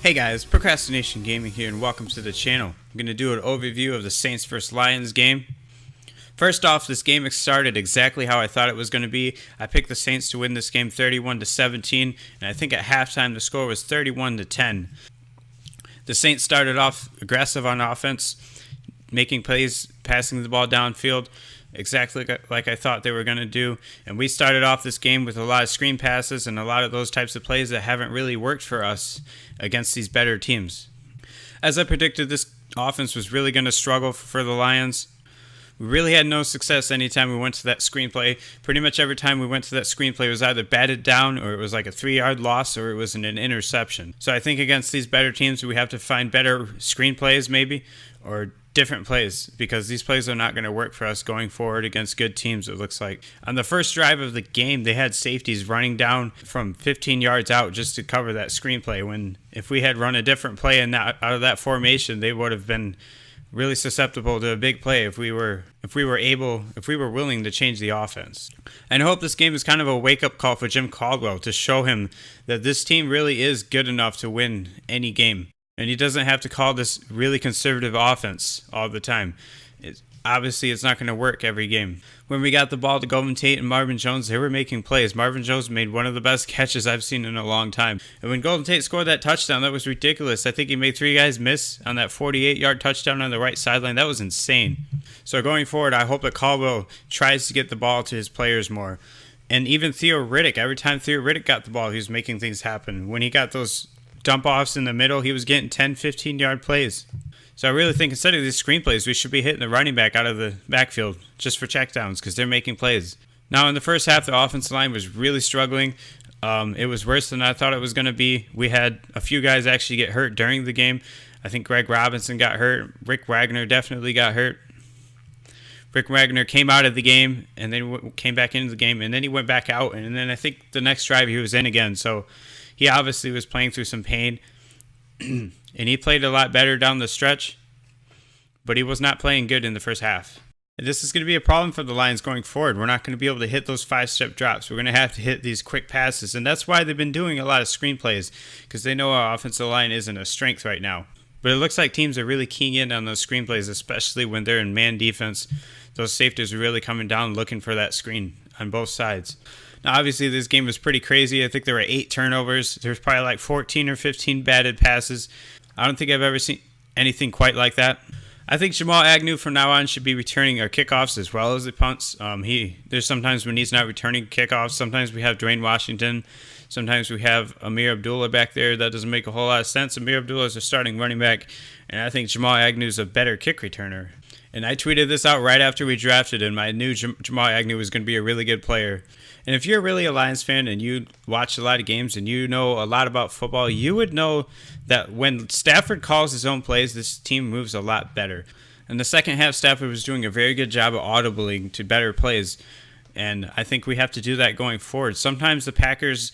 Hey guys, Procrastination Gaming here and welcome to the channel. I'm going to do an overview of the Saints vs Lions game. First off, this game started exactly how I thought it was going to be. I picked the Saints to win this game 31-17, and I think at halftime the score was 31-10. The Saints started off aggressive on offense, making plays, passing the ball downfield, exactly like I thought they were going to do. And we started off this game with a lot of screen passes and a lot of those types of plays that haven't really worked for us against these better teams. As I predicted, this offense was really going to struggle for the Lions. We really had no success anytime we went to that screenplay. Pretty much every time we went to that screenplay, it was either batted down or it was like a 3-yard loss or it was an interception. So I think against these better teams, we have to find better screenplays maybe or different plays, because these plays are not going to work for us going forward against good teams, it looks like. On the first drive of the game, they had safeties running down from 15 yards out just to cover that screenplay, when if we had run a different play and out of that formation, they would have been really susceptible to a big play if we were willing to change the offense. And I hope this game is kind of a wake-up call for Jim Caldwell to show him that this team really is good enough to win any game. And he doesn't have to call this really conservative offense all the time. Obviously, it's not going to work every game. When we got the ball to Golden Tate and Marvin Jones, they were making plays. Marvin Jones made one of the best catches I've seen in a long time. And when Golden Tate scored that touchdown, that was ridiculous. I think he made 3 guys miss on that 48-yard touchdown on the right sideline. That was insane. So going forward, I hope that Caldwell tries to get the ball to his players more. And even Theo Riddick, every time Theo Riddick got the ball, he was making things happen. When he got those dump-offs in the middle, he was getting 10, 15-yard plays. So I really think instead of these screenplays, we should be hitting the running back out of the backfield just for checkdowns, because they're making plays. Now, in the first half, the offensive line was really struggling. It was worse than I thought it was going to be. We had a few guys actually get hurt during the game. I think Greg Robinson got hurt. Rick Wagner definitely got hurt. Rick Wagner came out of the game and then came back into the game, and then he went back out. And then I think the next drive he was in again. So he obviously was playing through some pain. And he played a lot better down the stretch, but he was not playing good in the first half. And this is going to be a problem for the Lions going forward. We're not going to be able to hit those 5-step drops. We're going to have to hit these quick passes, and that's why they've been doing a lot of screenplays, because they know our offensive line isn't a strength right now. But it looks like teams are really keying in on those screenplays, especially when they're in man defense. Those safeties are really coming down looking for that screen on both sides. Now, obviously, this game was pretty crazy. I think there were 8 turnovers. There's probably like 14 or 15 batted passes. I don't think I've ever seen anything quite like that. I think Jamal Agnew from now on should be returning our kickoffs as well as the punts. There's sometimes when he's not returning kickoffs. Sometimes we have Dwayne Washington. Sometimes we have Amir Abdullah back there. That doesn't make a whole lot of sense. Amir Abdullah is a starting running back, and I think Jamal Agnew is a better kick returner. And I tweeted this out right after we drafted him. I knew Jamal Agnew was going to be a really good player. And if you're really a Lions fan and you watch a lot of games and you know a lot about football, you would know that when Stafford calls his own plays, this team moves a lot better. In the second half, Stafford was doing a very good job of audibling to better plays. And I think we have to do that going forward. Sometimes the Packers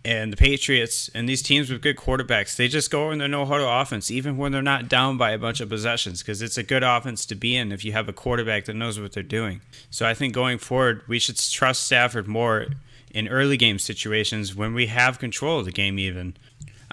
and the Patriots and these teams with good quarterbacks, they just go in their no-huddle offense, even when they're not down by a bunch of possessions, because it's a good offense to be in if you have a quarterback that knows what they're doing. So I think going forward, we should trust Stafford more in early game situations when we have control of the game even.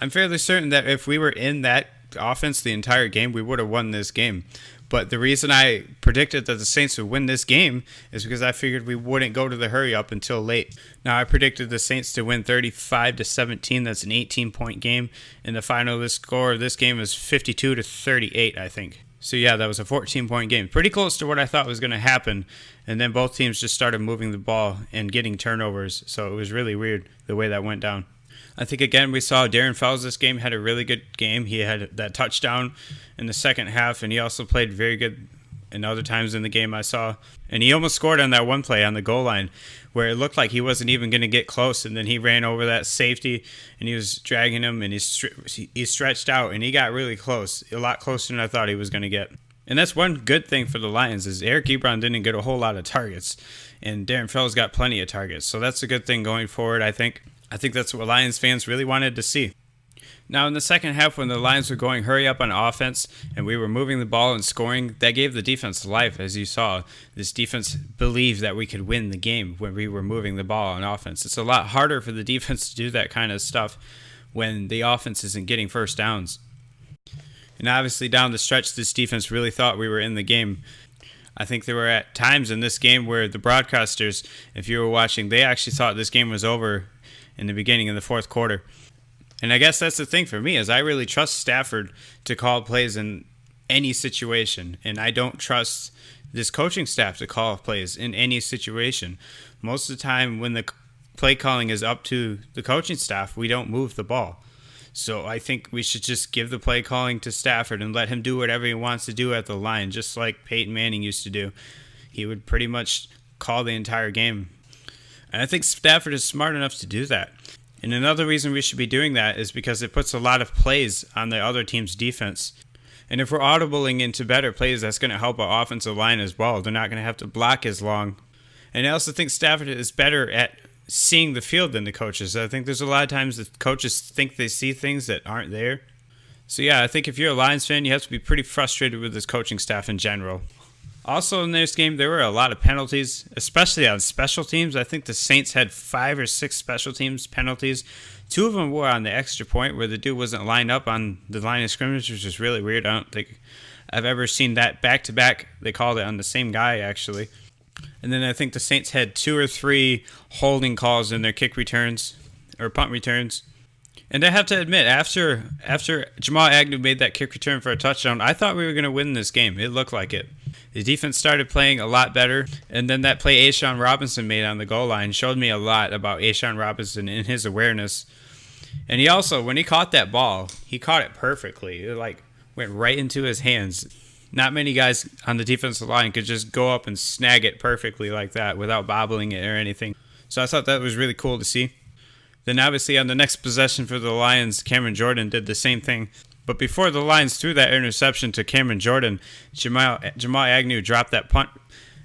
I'm fairly certain that if we were in that offense the entire game, we would have won this game. But the reason I predicted that the Saints would win this game is because I figured we wouldn't go to the hurry up until late. Now, I predicted the Saints to win 35-17. That's an 18-point game. And the final score of this game was 52-38, I think. So, yeah, that was a 14-point game. Pretty close to what I thought was going to happen. And then both teams just started moving the ball and getting turnovers. So it was really weird the way that went down. I think, again, we saw Darren Fells this game had a really good game. He had that touchdown in the second half, and he also played very good in other times in the game I saw. And he almost scored on that one play on the goal line where it looked like he wasn't even going to get close, and then he ran over that safety, and he was dragging him, and he stretched out, and he got really close, a lot closer than I thought he was going to get. And that's one good thing for the Lions is Eric Ebron didn't get a whole lot of targets, and Darren Fells got plenty of targets. So that's a good thing going forward, I think. I think that's what Lions fans really wanted to see. Now, in the second half, when the Lions were going hurry up on offense and we were moving the ball and scoring, that gave the defense life, as you saw. This defense believed that we could win the game when we were moving the ball on offense. It's a lot harder for the defense to do that kind of stuff when the offense isn't getting first downs. And obviously down the stretch, this defense really thought we were in the game. I think there were at times in this game where the broadcasters, if you were watching, they actually thought this game was over in the beginning of the fourth quarter. And I guess that's the thing for me, is I really trust Stafford to call plays in any situation. And I don't trust this coaching staff to call plays in any situation. Most of the time when the play calling is up to the coaching staff, we don't move the ball. So I think we should just give the play calling to Stafford and let him do whatever he wants to do at the line, just like Peyton Manning used to do. He would pretty much call the entire game. And I think Stafford is smart enough to do that. And another reason we should be doing that is because it puts a lot of plays on the other team's defense. And if we're audibling into better plays, that's going to help our offensive line as well. They're not going to have to block as long. And I also think Stafford is better at seeing the field than the coaches. I think there's a lot of times that coaches think they see things that aren't there. So yeah, I think if you're a Lions fan, you have to be pretty frustrated with this coaching staff in general. Also in this game, there were a lot of penalties, especially on special teams. I think the Saints had 5 or 6 special teams penalties. 2 of them were on the extra point where the dude wasn't lined up on the line of scrimmage, which is really weird. I don't think I've ever seen that back-to-back. They called it on the same guy, actually. And then I think the Saints had 2 or 3 holding calls in their kick returns or punt returns. And I have to admit, after Jamal Agnew made that kick return for a touchdown, I thought we were going to win this game. It looked like it. The defense started playing a lot better, and then that play A'Shawn Robinson made on the goal line showed me a lot about A'Shawn Robinson and his awareness. And he also, when he caught that ball, he caught it perfectly. It went right into his hands. Not many guys on the defensive line could just go up and snag it perfectly like that without bobbling it or anything. So I thought that was really cool to see. Then obviously on the next possession for the Lions, Cameron Jordan did the same thing. But before the Lions threw that interception to Cameron Jordan, Jamal Agnew dropped that punt.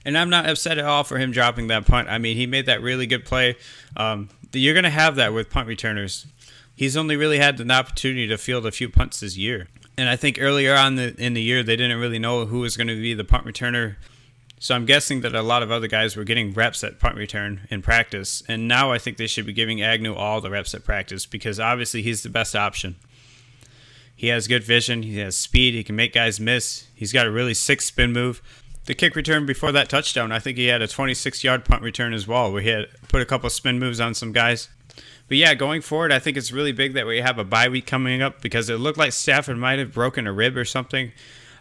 And I'm not upset at all for him dropping that punt. I mean, he made that really good play. You're going to have that with punt returners. He's only really had an opportunity to field a few punts this year. And I think earlier on in the year, they didn't really know who was going to be the punt returner. So I'm guessing that a lot of other guys were getting reps at punt return in practice. And now I think they should be giving Agnew all the reps at practice because obviously he's the best option. He has good vision. He has speed. He can make guys miss. He's got a really sick spin move. The kick return before that touchdown, I think he had a 26-yard punt return as well where he had put a couple spin moves on some guys. But yeah, going forward, I think it's really big that we have a bye week coming up because it looked like Stafford might have broken a rib or something.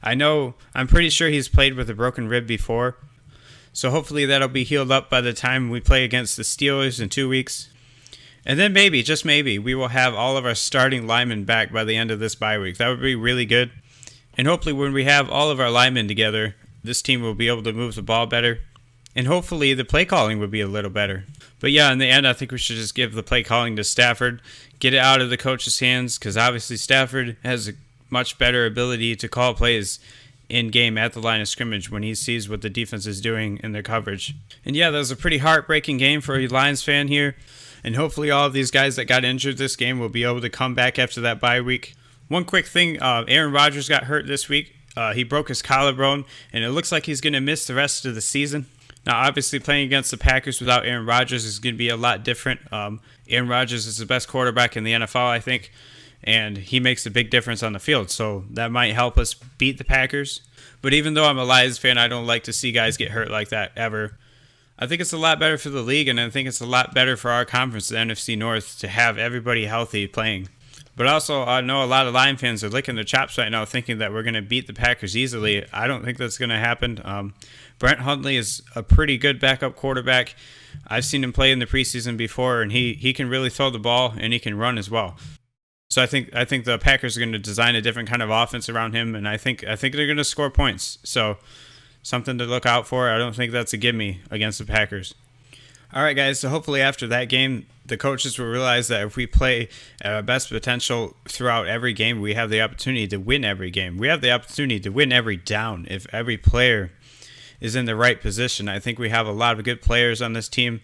I'm pretty sure he's played with a broken rib before. So hopefully that'll be healed up by the time we play against the Steelers in 2 weeks. And then maybe, just maybe, we will have all of our starting linemen back by the end of this bye week. That would be really good. And hopefully when we have all of our linemen together, this team will be able to move the ball better. And hopefully the play calling would be a little better. But yeah, in the end, I think we should just give the play calling to Stafford. Get it out of the coach's hands because obviously Stafford has a much better ability to call plays in-game at the line of scrimmage when he sees what the defense is doing in their coverage. And yeah, that was a pretty heartbreaking game for a Lions fan here. And hopefully all of these guys that got injured this game will be able to come back after that bye week. One quick thing, Aaron Rodgers got hurt this week. He broke his collarbone, and it looks like he's going to miss the rest of the season. Now, obviously, playing against the Packers without Aaron Rodgers is going to be a lot different. Aaron Rodgers is the best quarterback in the NFL, I think, and he makes a big difference on the field. So that might help us beat the Packers. But even though I'm a Lions fan, I don't like to see guys get hurt like that ever. I think it's a lot better for the league, and I think it's a lot better for our conference, the NFC North, to have everybody healthy playing. But also, I know a lot of Lion fans are licking their chops right now thinking that we're going to beat the Packers easily. I don't think that's going to happen. Brent Hundley is a pretty good backup quarterback. I've seen him play in the preseason before, and he can really throw the ball, and he can run as well. So I think the Packers are going to design a different kind of offense around him, and I think they're going to score points. So something to look out for. I don't think that's a gimme against the Packers. All right, guys, so hopefully after that game, the coaches will realize that if we play at our best potential throughout every game, we have the opportunity to win every game. We have the opportunity to win every down if every player is in the right position. I think we have a lot of good players on this team,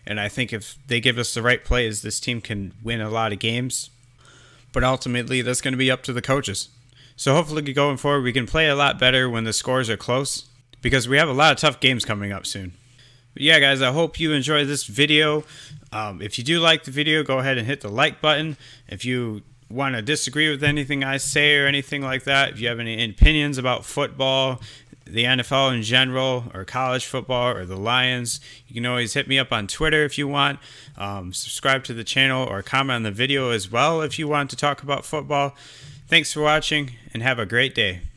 and I think if they give us the right plays, this team can win a lot of games. But ultimately, that's going to be up to the coaches. So hopefully going forward, we can play a lot better when the scores are close because we have a lot of tough games coming up soon. But yeah, guys, I hope you enjoyed this video. If you do like the video, go ahead and hit the like button. If you want to disagree with anything I say or anything like that, if you have any opinions about football, the NFL in general, or college football, or the Lions, you can always hit me up on Twitter if you want. Subscribe to the channel or comment on the video as well if you want to talk about football. Thanks for watching and have a great day.